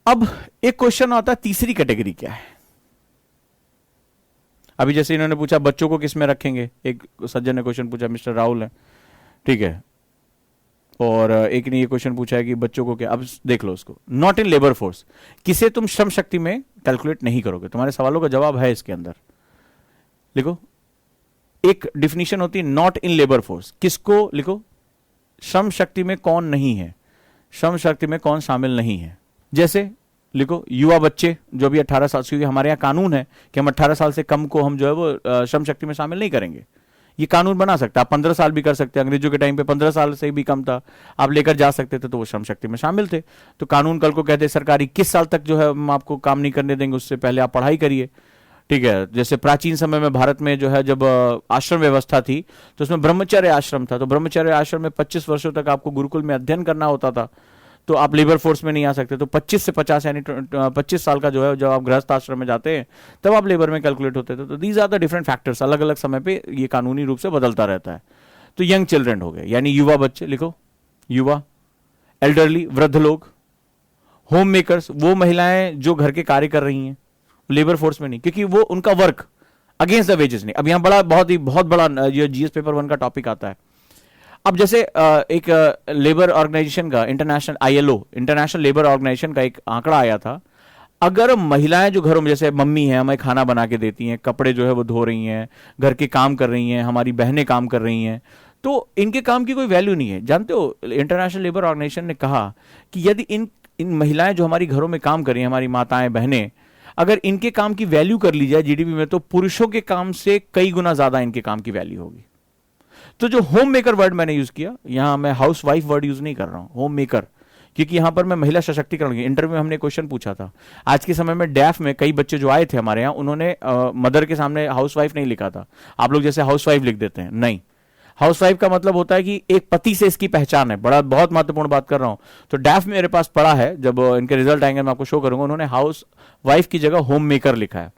अब एक क्वेश्चन आता है, तीसरी कैटेगरी क्या है? अभी जैसे इन्होंने पूछा बच्चों को किस में रखेंगे, एक सज्जन ने क्वेश्चन पूछा, मिस्टर राहुल है, ठीक है, और एक ने ये क्वेश्चन पूछा है कि बच्चों को क्या। अब देख लो उसको, नॉट इन लेबर फोर्स, किसे तुम श्रम शक्ति में कैलकुलेट नहीं करोगे। तुम्हारे सवालों का जवाब है इसके अंदर, लिखो। एक डिफिनीशन होती है नॉट इन लेबर फोर्स, किसको लिखो? श्रम शक्ति में कौन नहीं है, श्रम शक्ति में कौन शामिल नहीं है। जैसे लिखो युवा बच्चे जो अभी 18 साल, क्योंकि हमारे यहाँ कानून है कि हम 18 साल से कम को हम जो है वो श्रम शक्ति में शामिल नहीं करेंगे। ये कानून बना सकता है, आप 15 साल भी कर सकते हैं। अंग्रेजों के टाइम पे 15 साल से भी कम था, आप लेकर जा सकते थे, तो वो श्रम शक्ति में शामिल थे। तो कानून कल को कहते सरकार 21 साल तक जो है हम आपको काम नहीं करने देंगे, उससे पहले आप पढ़ाई करिए, ठीक है। जैसे प्राचीन समय में भारत में जो है जब आश्रम व्यवस्था थी तो उसमें ब्रह्मचर्य आश्रम था, तो ब्रह्मचर्य आश्रम में 25 वर्षों तक आपको गुरुकुल में अध्ययन करना होता था, तो आप लेबर फोर्स में नहीं आ सकते। तो 25 से 50 यानी 25 साल का जो है जब आप गृहस्थ आश्रम में जाते हैं तब आप लेबर में कैलकुलेट होते थे। तो these are the different factors, अलग अलग समय पे ये कानूनी रूप से बदलता रहता है। तो यंग चिल्ड्रन हो गए यानी युवा बच्चे, लिखो युवा, एल्डरली वृद्ध लोग, होम मेकर्स वो महिलाएं जो घर के कार्य कर रही हैं, लेबर फोर्स में नहीं, क्योंकि वो उनका वर्क अगेंस्ट द वेजेस नहीं। अब यहां बड़ा बहुत बड़ा ये जीएस पेपर 1 का टॉपिक आता है। अब जैसे एक लेबर ऑर्गेनाइजेशन का international ILO international labour organization का एक आंकड़ा आया था, अगर महिलाएं जो घरों में जैसे मम्मी है हमें खाना बना के देती हैं, कपड़े जो है वो धो रही हैं, घर के काम कर रही हैं, हमारी बहनें काम कर रही हैं, तो इनके काम की कोई वैल्यू नहीं है। जानते हो इंटरनेशनल लेबर ऑर्गेनाइजेशन ने कहा कि यदि इन महिलाएं जो हमारी घरों में काम कर रही हैं, हमारी माताएं बहनें, अगर इनके काम की वैल्यू कर ली जाए जीडीपी में, तो पुरुषों के काम से कई गुना ज्यादा इनके काम की वैल्यू होगी। तो जो होम मेकर वर्ड मैंने यूज किया, यहां मैं हाउस वाइफ वर्ड यूज नहीं कर रहा हूं, होम मेकर, क्योंकि यहां पर मैं महिला सशक्तिकरण की इंटरव्यू में हमने क्वेश्चन पूछा था। आज के समय में डैफ में कई बच्चे जो आए थे हमारे यहां, उन्होंने मदर के सामने हाउस वाइफ नहीं लिखा था। आप लोग जैसे हाउस वाइफ लिख देते हैं, नहीं, हाउस वाइफ का मतलब होता है कि एक पति से इसकी पहचान है। बहुत महत्वपूर्ण बात कर रहा हूं। तो डैफ मेरे पास पड़ा है, जब इनके रिजल्ट आएंगे मैं आपको शो करूंगा, उन्होंने हाउस वाइफ की जगह होम मेकर लिखा है।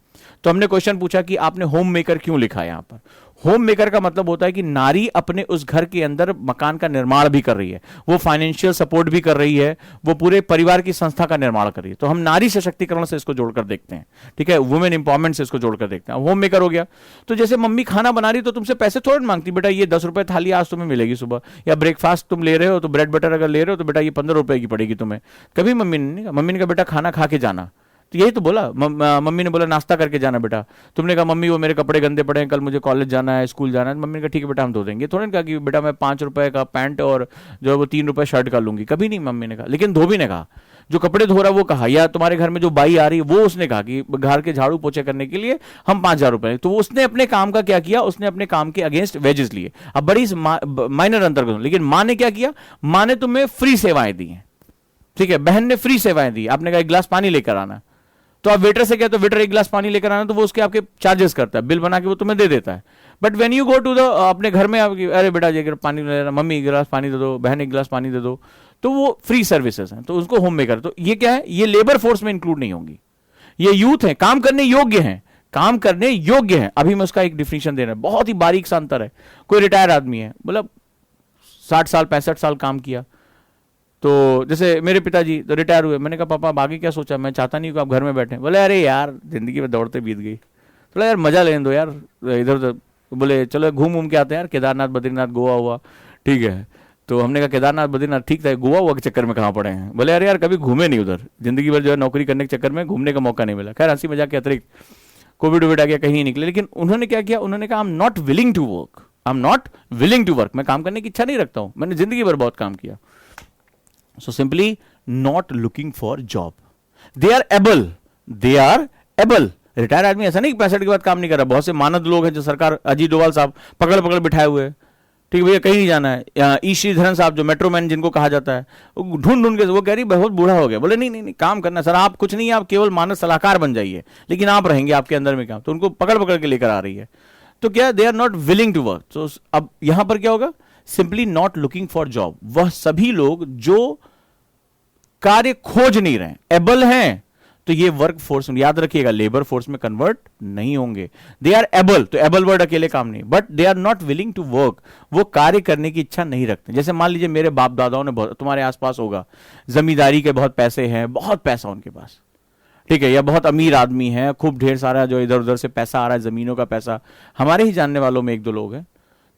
तो हमने क्वेश्चन पूछा कि आपने होम मेकर क्यों लिखा है यहां पर। होम मेकर का मतलब होता है कि नारी अपने उस घर के अंदर मकान का निर्माण भी कर रही है, वो फाइनेंशियल सपोर्ट भी कर रही है, वो पूरे परिवार की संस्था का निर्माण कर रही है। तो हम नारी सशक्तिकरण से इसको जोड़कर देखते हैं, ठीक है, वुमेन इंपावरमेंट से इसको जोड़कर देखते हैं। होम मेकर हो गया। तो जैसे मम्मी खाना बना रही तो तुमसे पैसे थोड़ा मांगती, बेटा ये 10 रुपए थाली आज तुम्हें मिलेगी सुबह, या ब्रेकफास्ट तुम ले रहे हो तो ब्रेड बटर अगर ले रहे हो तो बेटा ये 15 रुपए की पड़ेगी तुम्हें। कभी मम्मी ने कहा, मम्मी ने कहा बेटा खाना खा के जाना, तो यही तो बोला। मम्मी ने बोला नाश्ता करके जाना बेटा। तुमने कहा मम्मी वो मेरे कपड़े गंदे पड़े हैं, कल मुझे कॉलेज जाना है, स्कूल जाना है। मम्मी ने कहा ठीक है बेटा हम धो देंगे। थोड़ा कहा कि बेटा मैं 5 रुपए का पैंट और जो है वो 3 रुपए शर्ट का लूंगी, कभी नहीं मम्मी ने कहा। लेकिन धोबी ने कहा, जो कपड़े धो रहा है वो कहा, या तुम्हारे घर में जो बाई आ रही है वो उसने कहा कि घर के झाड़ू पोछे करने के लिए हम 5,000 रुपए। तो उसने अपने काम का क्या किया, उसने अपने काम के अगेंस्ट वेजेस लिए। अब बड़ी माइनर अंतर करूं, लेकिन माँ ने क्या किया, माँ ने तुम्हें फ्री सेवाएं दी हैं, ठीक है, बहन ने फ्री सेवाएं दी। आपने कहा 1 गिलास पानी लेकर आना, तो आप वेटर से कहते हो वेटर 1 गिलास पानी लेकर आना, तो वो उसके आपके चार्जेस करता है, बिल बना के वो तुम्हें दे देता है। But when you go to the अपने घर में आपकी, अरे बेटा ये पानी ले लेना, मम्मी 1 गिलास पानी दे दो, बहन 1 गिलास पानी दे दो, तो वो फ्री सर्विसेज हैं, तो उसको होम मेकर। तो ये क्या है, ये लेबर फोर्स में इंक्लूड नहीं होंगी, ये यूथ है, काम करने योग्य हैं, काम करने योग्य हैं। अभी मैं उसका एक डिफिनेशन दे रहा हूं, बहुत ही बारीक सा अंतर है। कोई रिटायर आदमी है, मतलब 60 साल 65 साल काम किया, तो जैसे मेरे पिताजी तो रिटायर हुए, मैंने कहा पापा अब आगे क्या सोचा, मैं चाहता नहीं कि आप घर में बैठे। बोले अरे यार जिंदगी में दौड़ते बीत गई, बोला यार मजा लेने दो यार इधर उधर। बोले चलो घूम के आते हैं यार, केदारनाथ बद्रीनाथ गोवा हुआ, ठीक है। तो हमने कहा केदारनाथ बद्रीनाथ ठीक था, गोवा हुआ के चक्कर में कहाँ पड़े हैं। बोले अरे यार कभी घूमे नहीं उधर, जिंदगी भर जो है नौकरी करने के चक्कर में घूमने का मौका नहीं मिला। खैर हंसी मजाक के अतिरिक्त कोविड वोविड आ गया, कहीं नहीं निकले। लेकिन उन्होंने क्या किया, उन्होंने कहा I am not willing to work, I am not willing to work, मैं काम करने की इच्छा नहीं रखता हूं, मैंने जिंदगी भर बहुत काम किया। So simply not looking for job. They are able. They are able. Retire आदमी ऐसा नहीं 65 के बाद काम नहीं कर रहा। बहुत से मानद लोग हैं जो सरकार, अजीत डोभाल साहब पकड़ बिठाए हुए हैं, ठीक है भैया कहीं नहीं जाना है। ई श्रीधरन साहब जो मेट्रो मैन जिनको कहा जाता है, ढूंढ के वो कह रही बहुत बूढ़ा हो गया। बोले नहीं काम करना सर, आप कुछ नहीं, आप केवल मानद सलाहकार बन जाइए, लेकिन आप रहेंगे आपके अंदर में काम। तो उनको पकड़ के लेकर आ रही है। तो क्या they are not willing to work. तो अब यहां पर क्या होगा, simply not looking for job. वह सभी लोग जो कार्य खोज नहीं रहे, एबल हैं, तो ये वर्क फोर्स याद रखिएगा, लेबर फोर्स में कन्वर्ट नहीं होंगे। दे आर एबल, तो एबल वर्ड अकेले काम नहीं, but they are not willing to work, वो कार्य करने की इच्छा नहीं रखते। जैसे मान लीजिए मेरे बाप दादाओं ने, बहुत तुम्हारे आसपास होगा, जमींदारी के बहुत पैसे हैं, बहुत पैसा उनके पास, ठीक है, या बहुत अमीर आदमी है, खूब ढेर सारा जो इधर उधर से पैसा आ रहा है, जमीनों का पैसा। हमारे ही जानने वालों में एक दो लोग हैं,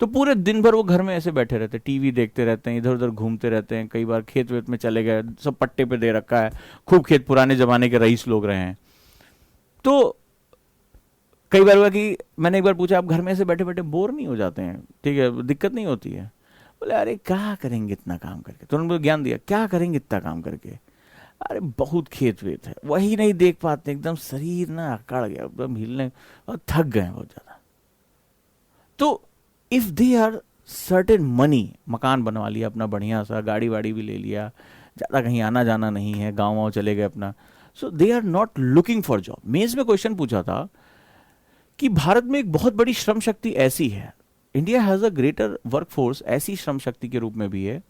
तो पूरे दिन भर वो घर में ऐसे बैठे रहते हैं, टीवी देखते रहते हैं, इधर उधर घूमते रहते हैं, कई बार खेत वेत में चले गए, सब पट्टे पे दे रखा है, खूब खेत, पुराने जमाने के रईस लोग रहे हैं। तो कई बार हुआ कि मैंने एक बार पूछा, आप घर में ऐसे बैठे बैठे बोर नहीं हो जाते हैं, ठीक है, दिक्कत नहीं होती है? बोले अरे क्या करेंगे इतना काम करके। तो उन्होंने ज्ञान दिया, क्या करेंगे इतना काम करके? अरे बहुत खेत वेत है, वही नहीं देख पाते, एकदम शरीर ना अकड़ गया, एकदम हिलने और थक गए बहुत ज्यादा। तो if they are certain money, मकान बनवा लिया अपना बढ़िया सा, गाड़ी वाड़ी भी ले लिया, ज्यादा कहीं आना जाना नहीं है, गाँव वाँव चले गए अपना, so they are not looking for job. Mains में क्वेश्चन पूछा था कि भारत में एक बहुत बड़ी श्रम शक्ति ऐसी है, India has a greater workforce, ऐसी श्रम शक्ति के रूप में भी है,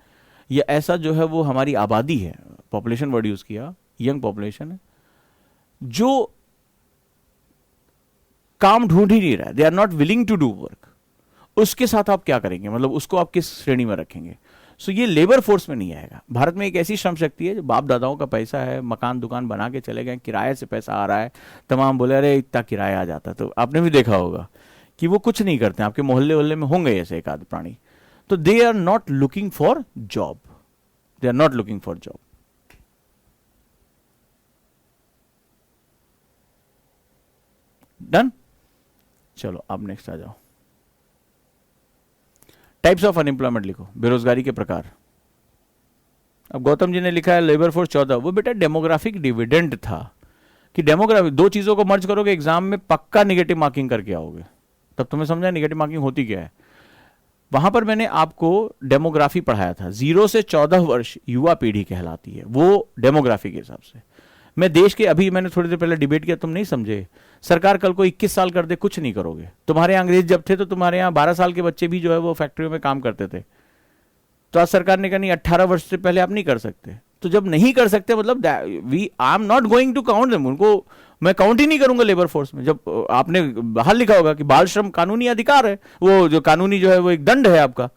या ऐसा जो है वो हमारी आबादी है, पॉपुलेशन वर्ड यूज किया, यंग पॉपुलेशन है, जो काम ढूंढ ही नहीं रहा है, they are not willing to do work. उसके साथ आप क्या करेंगे, मतलब उसको आप किस श्रेणी में रखेंगे? सो ये लेबर फोर्स में नहीं आएगा। भारत में एक ऐसी श्रम शक्ति है जो बाप दादाओं का पैसा है, मकान दुकान बना के चले गए, किराए से पैसा आ रहा है, तमाम बोले अरे इतना किराया आ जाता। तो आपने भी देखा होगा कि वो कुछ नहीं करते, आपके मोहल्ले वोहल्ले में होंगे ऐसे एक आध प्राणी। तो they are not looking for job, they are not looking for job. Done, चलो अब नेक्स्ट आ जाओ। टाइप्स ऑफ अनएम्प्लॉयमेंट लिखो, बेरोजगारी के प्रकार। अब गौतम जी ने लिखा है लेबर फोर्स 14, वो बेटा डेमोग्राफिक डिविडेंड था कि डेमोग्राफी, दो चीजों को मर्ज करोगे एग्जाम में पक्का निगेटिव मार्किंग करके आओगे, तब तुम्हें समझा निगेटिव मार्किंग होती क्या है। वहां पर मैंने आपको डेमोग्राफी पढ़ाया था, 0 से 14 वर्ष युवा पीढ़ी कहलाती है, वो डेमोग्राफी के हिसाब से। मैं देश के, अभी मैंने थोड़ी देर पहले डिबेट किया, तुम नहीं समझे, सरकार कल को 21 साल कर दे कुछ नहीं करोगे। तुम्हारे यहाँ अंग्रेज जब थे तो तुम्हारे यहाँ 12 साल के बच्चे भी जो है वो फैक्ट्रियों में काम करते थे, तो आज सरकार ने कहा नहीं 18 वर्ष से पहले आप नहीं कर सकते। तो जब नहीं कर सकते मतलब we I am not going to count them, उनको मैं काउंट ही नहीं करूंगा लेबर फोर्स में। जब आपने बाहर लिखा होगा कि बाल श्रम कानूनी अधिकार है, वो जो कानूनी जो है वो एक दंड है आपका,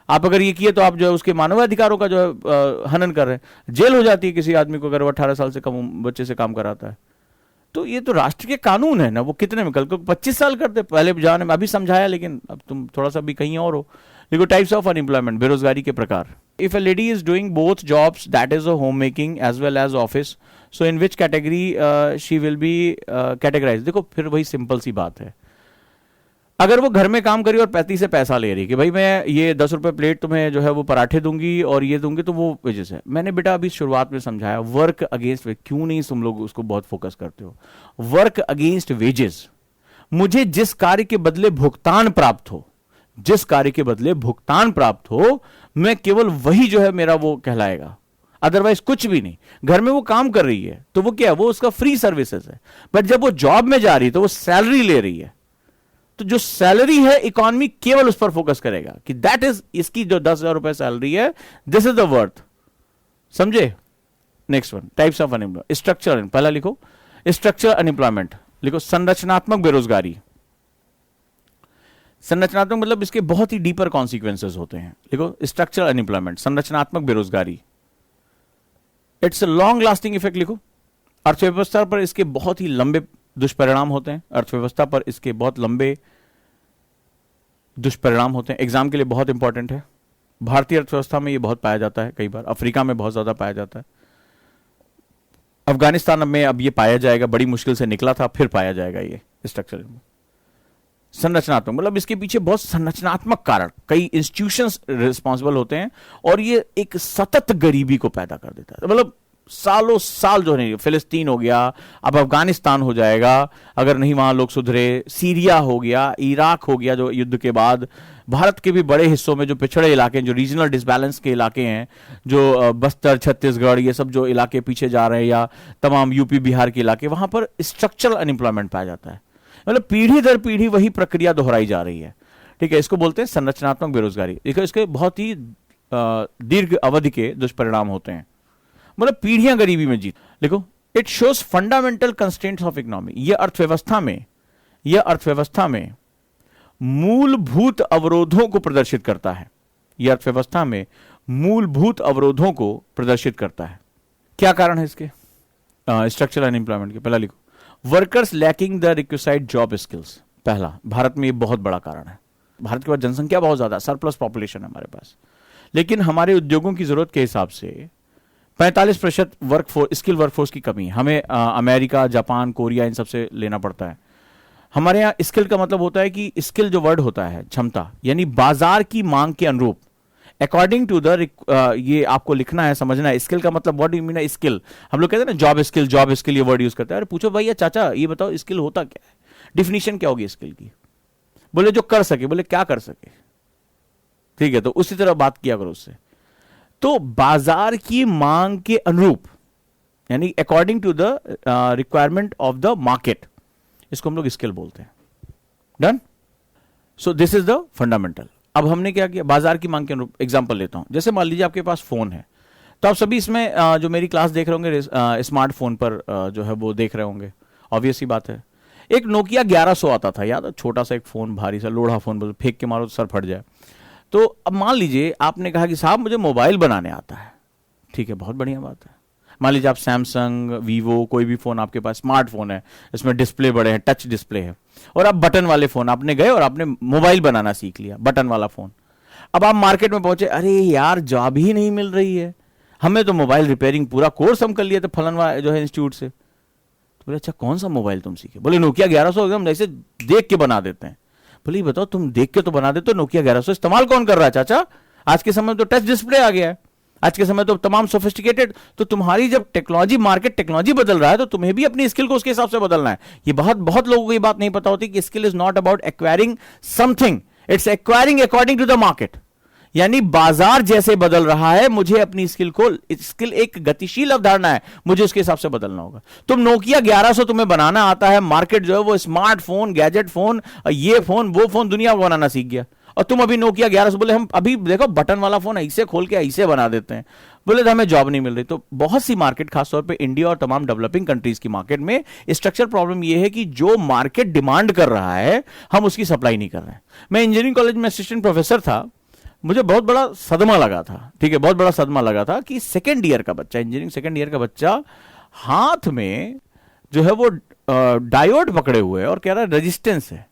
आप अगर ये किए तो आप जो है उसके मानवाधिकारों का जो है हनन कर रहे हैं, जेल हो जाती है किसी आदमी को अगर वो 18 साल से कम बच्चे से काम कराता है। तो ये तो राष्ट्र के कानून है ना, वो कितने में, कल को 25 साल करते, पहले जाने में अभी समझाया, लेकिन अब तुम थोड़ा सा भी कहीं और हो। देखो टाइप्स ऑफ अनएम्प्लॉयमेंट, बेरोजगारी के प्रकार। If a lady is doing both jobs, that is a home making as well as office, so in which category she will be categorise. देखो फिर वही सिंपल सी बात है, अगर वो घर में काम करी और पैती से पैसा ले रही कि भाई मैं ये 10 रुपए प्लेट तुम्हें जो है वो पराठे दूंगी और ये दूंगी, तो वो वजह से मैंने बेटा अभी शुरुआत में समझाया, वर्क अगेंस्ट, क्यों नहीं तुम लोग उसको बहुत फोकस करते हो, वर्क अगेंस्ट वेजेस। मुझे जिस कार्य के बदले भुगतान प्राप्त हो, जिस कार्य के बदले भुगतान प्राप्त हो, मैं केवल वही जो है मेरा वो कहलाएगा, अदरवाइज कुछ भी नहीं। घर में वो काम कर रही है तो वो क्या है, वो उसका फ्री सर्विसेज है, बट जब वो जॉब में जा रही है तो वो सैलरी ले रही है, तो जो सैलरी है इकोनॉमी केवल उस पर फोकस करेगा कि दैट इज, इसकी जो 10,000 रुपए सैलरी है, दिस इज द वर्थ। समझे? Next one, types of unemployment. Structure, पहला लिखो स्ट्रक्चर अनएम्प्लॉयमेंट, लिखो संरचनात्मक बेरोजगारी। संरचनात्मक मतलब इसके बहुत ही डीपर कॉन्सिक्वेंसेस होते हैं। लिखो स्ट्रक्चर अनएम्प्लॉयमेंट, संरचनात्मक बेरोजगारी। It's a long lasting effect. लिखो अर्थव्यवस्था पर इसके बहुत ही लंबे दुष्परिणाम होते हैं, अर्थव्यवस्था पर इसके बहुत लंबे दुष्परिणाम होते हैं। एग्जाम के लिए बहुत इंपॉर्टेंट है। भारतीय अर्थव्यवस्था में ये बहुत पाया जाता है, कई बार अफ्रीका में बहुत ज्यादा पाया जाता है, अफगानिस्तान में अब ये पाया जाएगा, बड़ी मुश्किल से निकला था, फिर पाया जाएगा ये स्ट्रक्चर। संरचनात्मक मतलब इसके पीछे बहुत संरचनात्मक कारण, कई इंस्टीट्यूशंस रिस्पॉन्सिबल होते हैं, और ये एक सतत गरीबी को पैदा कर देता है। मतलब सालों साल जो नहीं, फिलिस्तीन हो गया, अब अफगानिस्तान हो जाएगा अगर नहीं वहां लोग सुधरे, सीरिया हो गया, इराक हो गया जो युद्ध के बाद, भारत के भी बड़े हिस्सों में जो पिछड़े इलाके हैं, जो रीजनल डिसबैलेंस के इलाके हैं, जो बस्तर, छत्तीसगढ़, ये सब जो इलाके पीछे जा रहे हैं, या तमाम यूपी बिहार के इलाके, वहां पर स्ट्रक्चरल अनएम्प्लॉयमेंट पाया जाता है। मतलब पीढ़ी दर पीढ़ी वही प्रक्रिया दोहराई जा रही है। ठीक है, इसको बोलते हैं संरचनात्मक बेरोजगारी। इसके बहुत ही दीर्घ अवधि के दुष्परिणाम होते हैं, मतलब पीढ़ियां गरीबी में जीत। देखो it shows fundamental constraints of economy. यह अर्थव्यवस्था में मूलभूत अवरोधों को प्रदर्शित करता है। यह अर्थव्यवस्था में मूलभूत अवरोधों को प्रदर्शित करता है। क्या कारण है इसके? स्ट्रक्चरल अनएम्प्लॉयमेंट के। पहला लिखो, workers lacking the requisite job skills. पहला, भारत में ये बहुत बड़ा कारण है। भारत के पास जनसंख्या बहुत ज्यादा, सरप्लस पॉपुलेशन है हमारे पास, लेकिन हमारे उद्योगों की जरूरत के हिसाब से 45% स्किल वर्कफोर्स की कमी है। हमें अमेरिका, जापान, कोरिया इन सबसे लेना पड़ता है। हमारे यहाँ स्किल का मतलब होता है कि स्किल जो वर्ड होता है क्षमता, यानी बाजार की मांग के अनुरूप, अकॉर्डिंग टू द, ये आपको लिखना है, समझना है। स्किल का मतलब what do you mean skill? हम लोग कहते हैं ना जॉब स्किल ये वर्ड यूज करते हैं। अरे पूछो भैया चाचा ये बताओ स्किल होता क्या है, डिफिनीशन क्या होगी स्किल की? बोले जो कर सके। बोले क्या कर सके? ठीक है, तो उसी तरह बात किया करो उससे। तो बाजार की मांग के अनुरूप, यानी according to the requirement of the market, इसको हम लोग स्किल बोलते हैं। Done? So this is the fundamental. अब हमने क्या किया? बाजार की मांग के अनुरूप। एग्जांपल लेता हूं, जैसे मान लीजिए आपके पास फोन है, तो आप सभी इसमें जो मेरी क्लास देख रहे होंगे स्मार्टफोन पर जो है वो देख रहे होंगे। ऑब्वियस ही बात है। एक नोकिया 1100 आता था, याद? छोटा सा एक फोन, भारी सा लोढ़ा फोन, फेंक के मारो तो सर फट जाए। तो अब मान लीजिए आपने कहा कि साहब मुझे मोबाइल बनाने आता है। ठीक है, बहुत बढ़िया बात है। मान लीजिए आप सैमसंग, वीवो, कोई भी फोन आपके पास स्मार्टफोन है, इसमें डिस्प्ले बड़े हैं, टच डिस्प्ले है, और आप बटन वाले फोन आपने गए और आपने मोबाइल बनाना सीख लिया, बटन वाला फोन। अब आप मार्केट में पहुंचे, अरे यार जॉब ही नहीं मिल रही है, हमें तो मोबाइल रिपेयरिंग पूरा कोर्स हम कर लिया था फलनवा जो है इंस्टीट्यूट से। तो बोले अच्छा कौन सा मोबाइल तुम सीखे? बोले नोकिया 1100 एकदम ऐसे देख के बना देते हैं। बोले बताओ तुम देख के तो बना देते हो, नोकिया 1100 इस्तेमाल कौन कर रहा है चाचा? आज के समय में तो टच डिस्प्ले आ गया है, आज के समय तो तमाम सोफिस्टिकेटेड। तो तुम्हारी जब टेक्नोलॉजी, मार्केट टेक्नोलॉजी बदल रहा है, तो तुम्हें भी अपनी स्किल को उसके हिसाब से बदलना है। ये बहुत लोगों को ये बात नहीं पता होती कि skill is not about acquiring something, it's acquiring according to the market. यानी बाजार जैसे बदल रहा है, मुझे अपनी स्किल एक गतिशील अवधारणा है, मुझे उसके हिसाब से बदलना होगा। तुम नोकिया 1100 तुम्हें बनाना आता है, मार्केट जो है वो स्मार्टफोन, गैजेट फोन, ये फोन, वो फोन दुनिया को बनाना सीख गया, और तुम अभी नोकिया 1100 बोले हम अभी देखो बटन वाला फोन ऐसे खोल के ऐसे बना देते हैं। बोले तो हमें जॉब नहीं मिल रही। तो बहुत सी मार्केट, खासतौर पे इंडिया और तमाम डेवलपिंग कंट्रीज की मार्केट में स्ट्रक्चर प्रॉब्लम यह है कि जो मार्केट डिमांड कर रहा है हम उसकी सप्लाई नहीं कर रहे हैं। मैं इंजीनियरिंग कॉलेज में असिस्टेंट प्रोफेसर था, मुझे बहुत बड़ा सदमा लगा था। ठीक है, बहुत बड़ा सदमा लगा था कि सेकेंड ईयर का बच्चा, इंजीनियरिंग सेकेंड ईयर का बच्चा हाथ में जो है वो डायोड पकड़े हुए और कह रहा है रेजिस्टेंस है।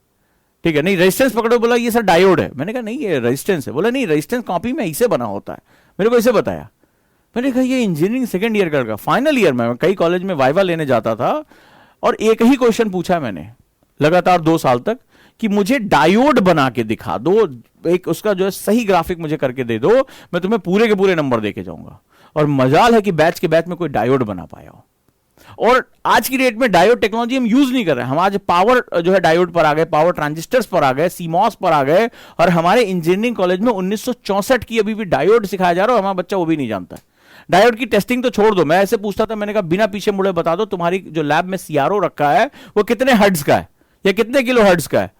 ठीक है, नहीं रेजिस्टेंस पकड़े, बोला ये सर डायोड है। मैंने कहा नहीं ये रेजिस्टेंस है। बोला नहीं रेजिस्टेंस कॉपी में ऐसे बना होता है। मेरे को ऐसे बताया। मैंने कहा ये इंजीनियरिंग सेकेंड ईयर का, फाइनल ईयर में कई कॉलेज में वाइवा लेने जाता था और एक ही क्वेश्चन पूछा मैंने लगातार 2 साल तक कि मुझे डायोड बना के दिखा दो, एक उसका जो है सही ग्राफिक मुझे करके दे दो, मैं तुम्हें पूरे के पूरे नंबर देके जाऊंगा। और मजाल है कि बैच के बैच में कोई डायोड बना पाया हो। और आज की डेट में डायोड टेक्नोलॉजी हम यूज नहीं कर रहे हैं। हम आज पावर जो है डायोड पर आ गए, पावर ट्रांजिस्टर्स पर आ गए, सीमॉस पर आ गए, और हमारे इंजीनियरिंग कॉलेज में 1964 की अभी भी डायोड सिखाया जा रहा है, हमारा बच्चा वो भी नहीं जानता है। डायोड की टेस्टिंग तो छोड़ दो, मैं ऐसे पूछता था, मैंने कहा बिना पीछे मुड़े बता दो तुम्हारी जो लैब में सीआरओ रखा है वो कितने हर्ट्ज का है या कितने किलो हर्ट्ज का है?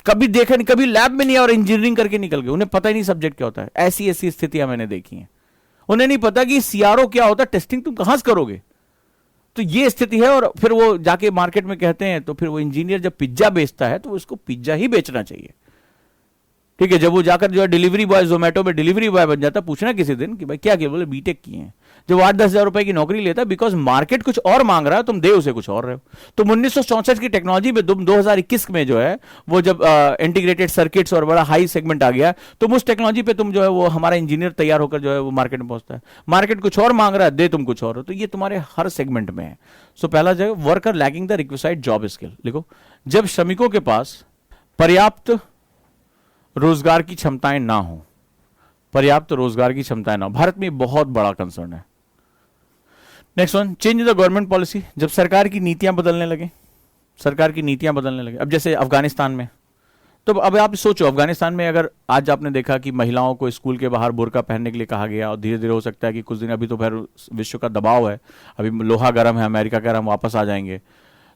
कभी देखा नहीं, कभी लैब में नहीं और इंजीनियरिंग करके निकल गए, उन्हें पता ही नहीं सब्जेक्ट क्या होता है। ऐसी ऐसी स्थितियां मैंने देखी हैं, उन्हें नहीं पता कि सीआरओ क्या होता है, टेस्टिंग तुम कहां से करोगे। तो ये स्थिति है। और फिर वो जाके मार्केट में कहते हैं, तो फिर वो इंजीनियर जब पिज्जा बेचता है तो उसको पिज्जा ही बेचना चाहिए। ठीक है, जब वो जाकर जो है डिलीवरी बॉय, जोमेटो में डिलीवरी बॉय बन जाता, पूछना किसी दिन कि भाई क्या किया, बोले बीटेक किए हैं। जब 8-10 हजार रुपए की नौकरी लेता, बिकॉज मार्केट कुछ और मांग रहा है, तुम दे उसे कुछ और रहे हो। तुम 1964 की टेक्नोलॉजी में तुम 2021 में जो है वो जब इंटीग्रेटेड सर्किट्स और बड़ा हाई सेगमेंट आ गया, तुम उस टेक्नोलॉजी पे तुम जो है वो हमारा इंजीनियर तैयार होकर जो है वो मार्केट में पहुंचता है। मार्केट कुछ और मांग रहा है, दे तुम कुछ और हो। तो ये तुम्हारे हर सेगमेंट में है। सो पहला जो worker lacking the requisite job skill लिखो। जब श्रमिकों के पास पर्याप्त रोजगार की क्षमताएं ना हो, पर्याप्त रोजगार की क्षमताएं ना हो, भारत में बहुत बड़ा कंसर्न है। Next one, change the government policy. जब सरकार की नीतियां बदलने लगे, सरकार की नीतियां बदलने लगे। अब जैसे अफगानिस्तान में, तो अब आप सोचो अफगानिस्तान में अगर आज आपने देखा कि महिलाओं को स्कूल के बाहर बुर्का पहनने के लिए कहा गया, और धीरे धीरे हो सकता है कि कुछ दिन, अभी तो फिर विश्व का दबाव है, अभी लोहा गर्म है, अमेरिका कह रहा हम वापस आ जाएंगे,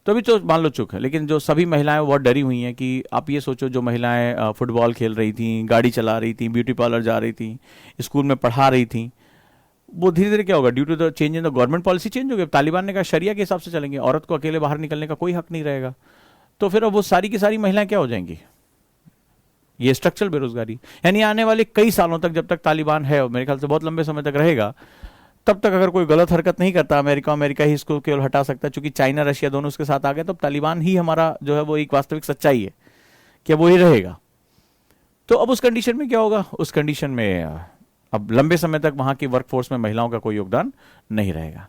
तो अभी तो मान लो चुप है। लेकिन जो सभी महिलाएं बहुत डरी हुई हैं कि आप ये सोचो, जो महिलाएं फुटबॉल खेल रही थी, गाड़ी चला रही थी, ब्यूटी पार्लर जा रही थी, स्कूल में पढ़ा रही थी, वो धीरे धीरे क्या होगा, due to the change in the government policy change हो गया, तालिबान ने कहा शरिया के हिसाब से चलेंगे, औरत को अकेले बाहर निकलने का कोई हक नहीं रहेगा, तो फिर अब वो सारी की सारी महिलाएं क्या हो जाएंगी, ये स्ट्रक्चरल बेरोजगारी। यानी आने वाले कई सालों तक जब तक तालिबान है, और मेरे ख्याल से बहुत लंबे समय तक रहेगा, तब तक अगर कोई गलत हरकत नहीं करता, अमेरिका ही इसको केवल हटा सकता है, क्योंकि चाइना रशिया दोनों उसके साथ आ गए, तब तालिबान ही हमारा जो है वो एक वास्तविक सच्चाई है कि वो ही रहेगा। तो अब उस कंडीशन में क्या होगा, उस कंडीशन में अब लंबे समय तक वहां की वर्कफोर्स में महिलाओं का कोई योगदान नहीं रहेगा।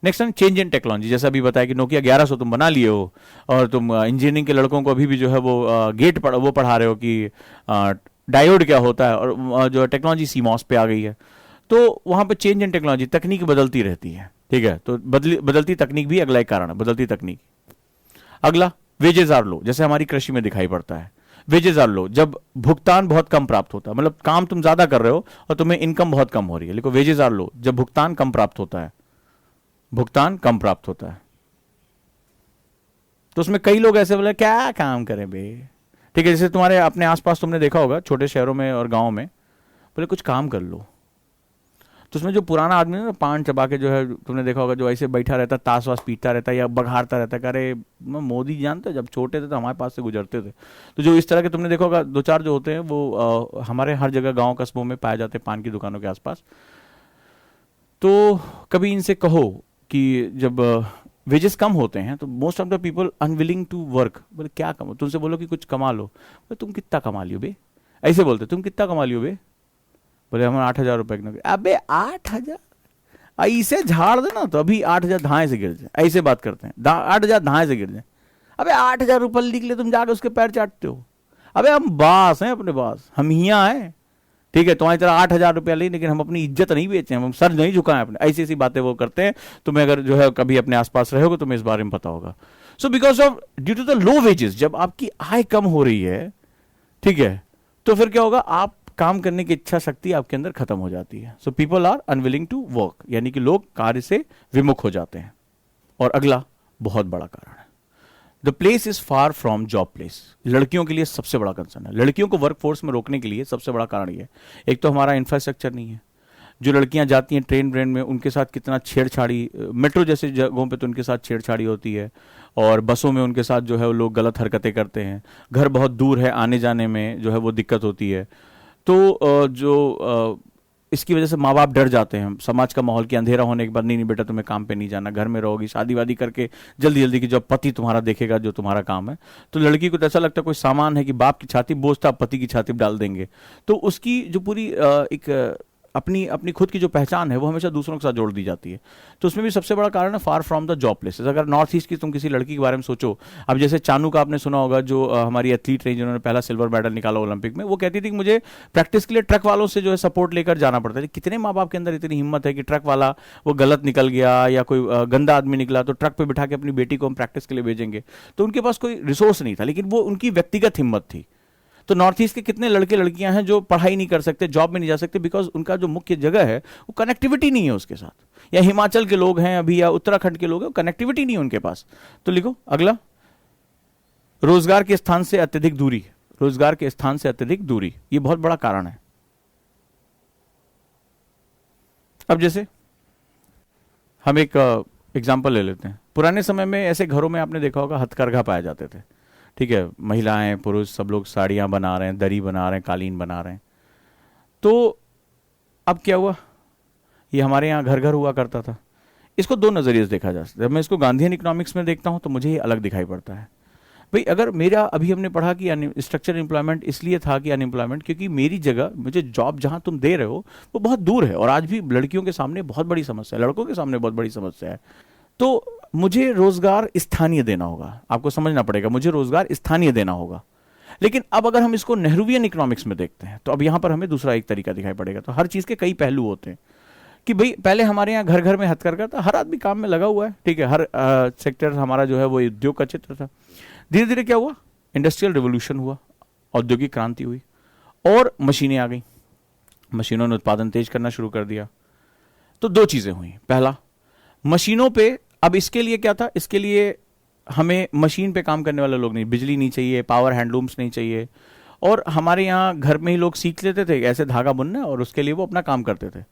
Next time change in technology, जैसा अभी बताया कि नोकिया 1100 तुम बना लिए हो, और तुम इंजीनियरिंग के लड़कों को अभी भी जो है वो गेट वो पढ़ा रहे हो कि डायोड क्या होता है, और जो टेक्नोलॉजी सीमॉस पे आ गई है। तो वहां पर चेंज इन टेक्नोलॉजी, तकनीक बदलती रहती है, ठीक है, तो बदलती तकनीक भी अगला एक कारण है, बदलती तकनीक। अगला वेजेस आर लो, जैसे हमारी कृषि में दिखाई पड़ता है, वेजेस आर लो, जब भुगतान बहुत कम प्राप्त होता है, मतलब काम तुम ज्यादा कर रहे हो और तुम्हें इनकम बहुत कम हो रही है, लेकिन वेजेस आर लो, जब भुगतान कम प्राप्त होता है, भुगतान कम प्राप्त होता है। तो उसमें कई लोग ऐसे बोले क्या काम करें बे, ठीक है, जैसे तुम्हारे अपने आसपास तुमने देखा होगा छोटे शहरों में और गांव में, बोले कुछ काम कर लो, तो उसमें जो पुराना आदमी ना पान चबा के जो है, तुमने देखा होगा, जो ऐसे बैठा रहता, ताश वास पीटता रहता या बघाड़ता रहता, अरे मोदी जी जानते, जब छोटे थे तो हमारे पास से गुजरते थे। तो जो इस तरह के तुमने देखा होगा दो चार जो होते हैं, वो हमारे हर जगह गांव कस्बों में पाए जाते हैं, पान की दुकानों के आसपास। तो कभी इनसे कहो कि जब वेजेस कम होते हैं तो most of the people unwilling to work, बोले क्या कमाओ, तुमसे बोलो कि कुछ कमा लो, बोले तुम कितना कमा लियो बे, ऐसे बोलते, तुम कितना कमा लियो बे, बोले हम 8,000 रुपए। अबे 8,000 ऐसे झाड़ देना तो अभी 8,000 धाए से गिर जाए, ऐसे बात करते हैं, 8,000 धाए से गिर जाए। अबे 8,000 रुपये लिख ले, तुम जाके उसके पैर चाटते हो। अबे हम बास हैं, अपने बास, हम हियाँ हैं, ठीक है, तुम्हारी तरह 8,000 रुपया ले, लेकिन हम अपनी इज्जत नहीं बेचे, हम सर नहीं झुकाएं अपने, ऐसी ऐसी बातें वो करते हैं। तुम्हें अगर जो है कभी अपने आसपास रहोगे तुम्हें इस बारे में पता होगा। So because of due to the low wages, जब आपकी आय कम हो रही है, ठीक है, तो फिर क्या होगा, आप काम करने की इच्छा शक्ति आपके अंदर खत्म हो जाती है। So people are unwilling to work, यानी कि लोग कार्य से विमुख हो जाते हैं। और अगला बहुत बड़ा कारण है, the place is far from job place. लड़कियों के लिए सबसे बड़ा कंसर्न है, लड़कियों को वर्कफोर्स में रोकने के लिए सबसे बड़ा कारण ये है, एक तो हमारा इंफ्रास्ट्रक्चर नहीं है, जो लड़कियां जाती हैं ट्रेन ब्रेन में उनके साथ कितना छेड़छाड़ी, मेट्रो जैसे जगहों पे तो उनके साथ छेड़छाड़ी होती है, और बसों में उनके साथ जो है वो लोग गलत हरकतें करते हैं, घर बहुत दूर है, आने जाने में जो है वो दिक्कत होती है। तो इसकी वजह से माँ बाप डर जाते हैं, समाज का माहौल, कि अंधेरा होने के बाद नहीं बेटा तुम्हें काम पे नहीं जाना, घर में रहोगी, शादी वादी करके जल्दी जल्दी की जब पति तुम्हारा देखेगा जो तुम्हारा काम है। तो लड़की को तो ऐसा लगता है कोई सामान है कि बाप की छाती बोझ था, पति की छाती डाल देंगे, तो उसकी जो पूरी एक अपनी अपनी खुद की जो पहचान है वो हमेशा दूसरों के साथ जोड़ दी जाती है। तो उसमें भी सबसे बड़ा कारण है far from the job places. अगर नॉर्थ ईस्ट की तुम किसी लड़की के बारे में सोचो, अब जैसे चानू का आपने सुना होगा, जो हमारी एथलीट रही जिन्होंने पहला सिल्वर मेडल निकाला ओलंपिक में, वो कहती थी कि मुझे प्रैक्टिस के लिए ट्रक वालों से जो है सपोर्ट लेकर जाना पड़ता है। कितने माँ बाप के अंदर इतनी हिम्मत है कि ट्रक वाला वो गलत निकल गया या कोई गंदा आदमी निकला तो ट्रक पर बिठा के अपनी बेटी को हम प्रैक्टिस के लिए भेजेंगे। तो उनके पास कोई रिसोर्स नहीं था, लेकिन वो उनकी व्यक्तिगत हिम्मत थी। तो नॉर्थ ईस्ट के कितने लड़के लड़कियां हैं जो पढ़ाई नहीं कर सकते, जॉब में नहीं जा सकते, बिकॉज उनका जो मुख्य जगह है वो कनेक्टिविटी नहीं है उसके साथ। या हिमाचल के लोग हैं अभी, या उत्तराखंड के लोग हैं, कनेक्टिविटी नहीं है उनके पास। तो लिखो अगला, रोजगार के स्थान से अत्यधिक दूरी। रोजगार के स्थान से अत्यधिक दूरी, ये बहुत बड़ा कारण है। अब जैसे हम एक एग्जाम्पल ले लेते हैं, पुराने समय में ऐसे घरों में आपने देखा होगा हथकरघा पाए जाते थे, ठीक है, महिलाएं पुरुष सब लोग साड़ियां बना रहे हैं, दरी बना रहे हैं, कालीन बना रहे हैं। तो अब क्या हुआ, ये हमारे यहाँ घर घर हुआ करता था। इसको दो नजरिए से देखा जा सकता है। जब मैं इसको गांधीयन इकोनॉमिक्स में देखता हूं तो मुझे ये अलग दिखाई पड़ता है। भाई अगर मेरा, अभी हमने पढ़ा कि स्ट्रक्चर एम्प्लॉयमेंट इसलिए था कि अनएम्प्लॉयमेंट, क्योंकि मेरी जगह, मुझे जॉब जहां तुम दे रहे हो वो बहुत दूर है, और आज भी लड़कियों के सामने बहुत बड़ी समस्या है, लड़कों के सामने बहुत बड़ी समस्या है। तो मुझे रोजगार स्थानीय देना होगा, आपको समझना पड़ेगा, मुझे रोजगार स्थानीय देना होगा। लेकिन अब अगर हम इसको नेहरूवियन इकोनॉमिक्स में देखते हैं तो अब यहां पर हमें दूसरा एक तरीका दिखाई पड़ेगा। तो हर चीज के कई पहलू होते हैं कि भाई पहले हमारे यहाँ घर घर में हथकरघा था, हर आदमी काम में लगा हुआ है, ठीक है, हर सेक्टर हमारा जो है वो उद्योग का चित्र था। धीरे धीरे क्या हुआ, इंडस्ट्रियल रिवोल्यूशन हुआ, औद्योगिक क्रांति हुई और मशीनें आ गई, मशीनों ने उत्पादन तेज करना शुरू कर दिया। तो दो चीजें हुई, पहला मशीनों पे, अब इसके लिए क्या था, इसके लिए हमें मशीन पे काम करने वाले लोग नहीं, बिजली नहीं चाहिए, पावर हैंडलूम्स नहीं चाहिए, और हमारे यहाँ घर में ही लोग सीख लेते थे ऐसे धागा बुनना और उसके लिए वो अपना काम करते थे।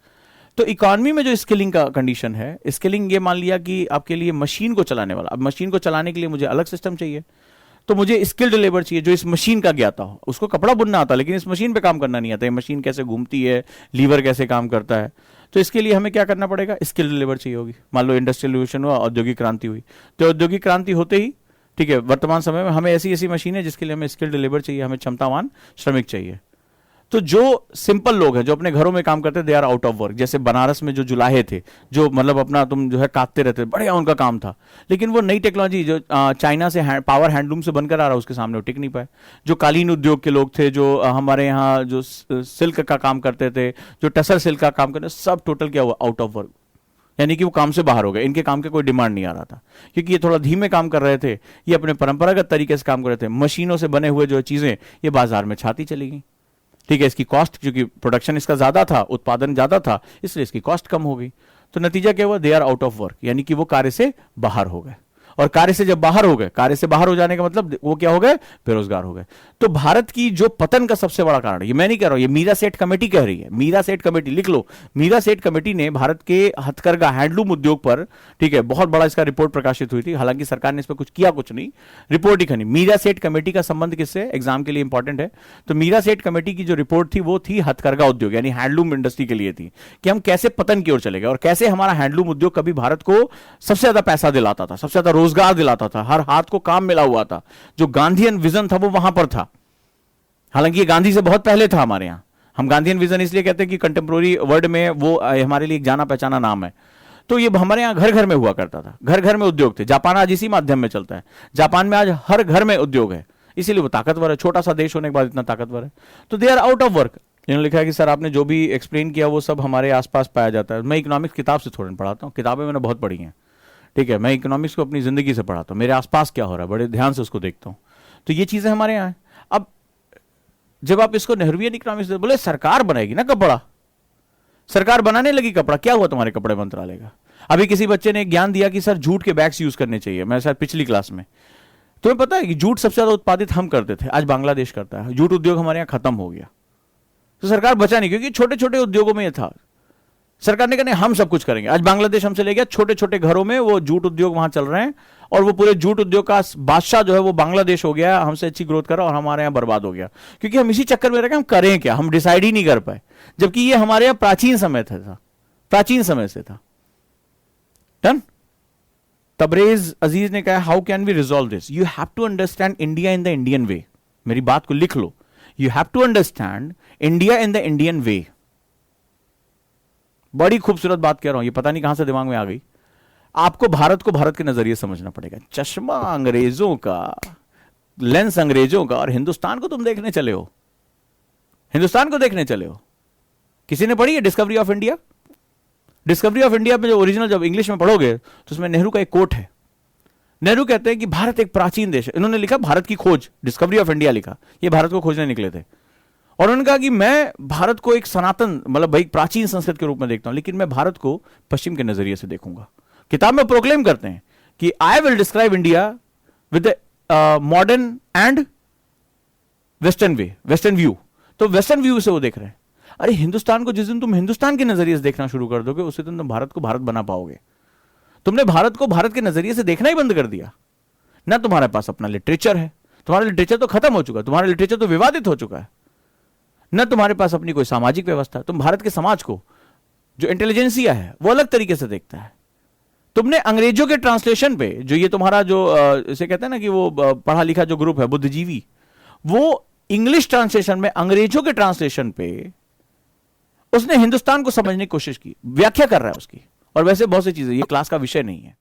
तो इकोनॉमी में जो स्किलिंग का कंडीशन है, स्किलिंग ये मान लिया कि आपके लिए मशीन को चलाने वाला, अब मशीन को चलाने के लिए मुझे अलग सिस्टम चाहिए, तो मुझे स्किल्ड लेबर चाहिए जो इस मशीन का ज्ञाता हो। उसको कपड़ा बुनना आता लेकिन इस मशीन पे काम करना नहीं आता, ये मशीन कैसे घूमती है, लीवर कैसे काम करता है, तो इसके लिए हमें क्या करना पड़ेगा, स्किल्ड लेबर चाहिए होगी। मान लो इंडस्ट्रियल रिवोल्यूशन हुआ, औद्योगिक क्रांति हुई, तो औद्योगिक क्रांति होते ही ठीक है वर्तमान समय में हमें ऐसी ऐसी मशीन है जिसके लिए हमें स्किल्ड लेबर चाहिए, हमें क्षमतावान श्रमिक चाहिए। तो जो सिंपल लोग हैं जो अपने घरों में काम करते, they are out of work. जैसे बनारस में जो जुलाहे थे, जो मतलब अपना तुम जो है काटते रहते, बढ़िया उनका काम था, लेकिन वो नई टेक्नोलॉजी जो चाइना से पावर हैंडलूम से बनकर आ रहा, उसके सामने वो टिक नहीं पाए। जो कालीन उद्योग के लोग थे, जो हमारे यहाँ जो सिल्क का काम करते थे, जो टसर सिल्क का काम करते, सब टोटल क्या हुआ, आउट ऑफ वर्क, यानी कि वो काम से बाहर हो गए। इनके काम के कोई डिमांड नहीं आ रहा था, क्योंकि ये थोड़ा धीमे काम कर रहे थे, ये अपने परंपरागत तरीके से काम कर रहे थे। मशीनों से बने हुए जो चीजें ये बाजार में छाती चली गई, ठीक है। इसकी कॉस्ट, क्योंकि प्रोडक्शन इसका ज्यादा था, उत्पादन ज्यादा था, इसलिए इसकी कॉस्ट कम हो गई। तो नतीजा क्या हुआ, they are out of work, यानी कि वो कार्य से बाहर हो गए। और कार्य से जब बाहर हो गए, कार्य से बाहर हो जाने का मतलब वो क्या हो गए, बेरोजगार हो गए। तो भारत की जो पतन का सबसे बड़ा कारण, ये मैं नहीं कह रहा हूं, ये मीरा सेठ कमेटी कह रही है। मीरा सेठ कमेटी लिख लो, मीरा सेठ कमेटी ने भारत के हथकरघा हैंडलूम उद्योग पर, ठीक है, बहुत बड़ा इसका रिपोर्ट प्रकाशित हुई थी। हालांकि सरकार ने इस पर कुछ किया कुछ नहीं, रिपोर्ट ही खनी। मीरा सेठ कमेटी का संबंध किससे, एग्जाम के लिए इंपॉर्टेंट है। तो मीरा सेठ कमेटी की जो रिपोर्ट थी वो थी हथकरघा उद्योग यानी हैंडलूम इंडस्ट्री के लिए थी, कि हम कैसे पतन की ओर चले गए और कैसे हमारा हैंडलूम उद्योग कभी भारत को सबसे ज्यादा पैसा दिलाता था, सबसे ज्यादा रोजगार दिलाता था, हर हाथ को काम मिला हुआ था। जो गांधीयन विजन था वो वहां पर था। हालांकि ये गांधी से बहुत पहले था हमारे यहां। हम गांधीयन विजन इसलिए कहते हैं कि कंटेम्प्रोरी वर्ड में वो हमारे लिए एक जाना पहचाना नाम है। तो ये हमारे यहां घर घर में हुआ करता था, घर घर में उद्योग थे। जापान आज इसी माध्यम में चलता है। जापान में आज हर घर में उद्योग है, इसीलिए वो ताकतवर है, छोटा सा देश होने के बाद इतना ताकतवर है। तो they are out of work. इन्होंने लिखा है कि सर आपने जो भी एक्सप्लेन किया वो सब हमारे आसपास पाया जाता है। मैं इकोनॉमिक्स किताब से थोड़ा पढ़ाता हूँ, किताबें मैंने बहुत पढ़ी हैं, ठीक है। मैं इकोनॉमिक्स को अपनी जिंदगी से पढ़ाता हूं, मेरे आसपास क्या हो रहा है बड़े ध्यान से उसको देखता हूं। तो ये चीजें हमारे यहां हैं। अब जब आप इसको नेहरूवियन इकोनॉमिक्स बोले, सरकार बनाएगी ना कपड़ा, सरकार बनाने लगी कपड़ा, क्या हुआ तुम्हारे कपड़े मंत्रालय का। अभी किसी बच्चे ने ज्ञान दिया कि सर जूट के बैग्स यूज करने चाहिए, मैं सर पिछली क्लास में। तुम्हें पता है कि जूट सबसे ज्यादा उत्पादित हम करते थे, आज बांग्लादेश करता है। जूट उद्योग हमारे यहां खत्म हो गया, तो सरकार बचा नहीं, क्योंकि छोटे छोटे उद्योगों में यह था। सरकार ने कहा हम सब कुछ करेंगे। आज बांग्लादेश हमसे ले गया, छोटे छोटे घरों में वो जूट उद्योग वहां चल रहे हैं, और वो पूरे जूट उद्योग का बादशाह जो है वो बांग्लादेश हो गया, हमसे अच्छी ग्रोथ कर रहा, और हमारे यहां बर्बाद हो गया, क्योंकि हम इसी चक्कर में रह गए, हम करें क्या, हम डिसाइड ही नहीं कर पाए। जबकि ये हमारे यहां प्राचीन समय था, प्राचीन समय से था। डन। तबरेज अजीज ने कहा how can we resolve this, you have to understand India in the Indian way. मेरी बात को लिख लो, you have to understand India in the Indian way. बड़ी खूबसूरत बात कह रहा हूं, ये पता नहीं कहां से दिमाग में आ गई। आपको भारत को भारत के नजरिए समझना पड़ेगा। चश्मा अंग्रेजों का, लेंस अंग्रेजों का, और हिंदुस्तान को तुम देखने चले हो, हिंदुस्तान को देखने चले हो। किसी ने पढ़ी है discovery of India? Discovery of India में जो ओरिजिनल जब इंग्लिश में पढ़ोगे तो उसमें नेहरू का एक कोट है। नेहरू कहते हैं कि भारत एक प्राचीन देश है। इन्होंने लिखा भारत की खोज, डिस्कवरी ऑफ इंडिया लिखा, ये भारत को खोजने निकले थे। और उन्होंने कहा कि मैं भारत को एक सनातन, मतलब भाई प्राचीन संस्कृत के रूप में देखता हूं, लेकिन मैं भारत को पश्चिम के नजरिए से देखूंगा। किताब में प्रोक्लेम करते हैं कि I will describe India with modern and western way, western view. तो वेस्टर्न व्यू से वो देख रहे हैं। अरे हिंदुस्तान को जिस दिन तुम हिंदुस्तान के नजरिए से देखना शुरू कर दोगे, उसी दिन तुम भारत को भारत बना पाओगे। तुमने भारत को भारत के नजरिए से देखना ही बंद कर दिया ना। तुम्हारे पास अपना लिटरेचर है, तुम्हारा लिटरेचर तो खत्म हो चुका है, तुम्हारा लिटरेचर तो विवादित हो चुका है ना। तुम्हारे पास अपनी कोई सामाजिक व्यवस्था, तुम भारत के समाज को, जो इंटेलिजेंसिया है, वो अलग तरीके से देखता है। तुमने अंग्रेजों के ट्रांसलेशन पे, जो ये तुम्हारा जो इसे कहते हैं ना कि वो पढ़ा लिखा जो ग्रुप है बुद्धिजीवी, वो इंग्लिश ट्रांसलेशन में अंग्रेजों के ट्रांसलेशन पे उसने हिंदुस्तान को समझने की कोशिश की, व्याख्या कर रहा है उसकी। और वैसे बहुत सी चीजें, ये क्लास का विषय नहीं है।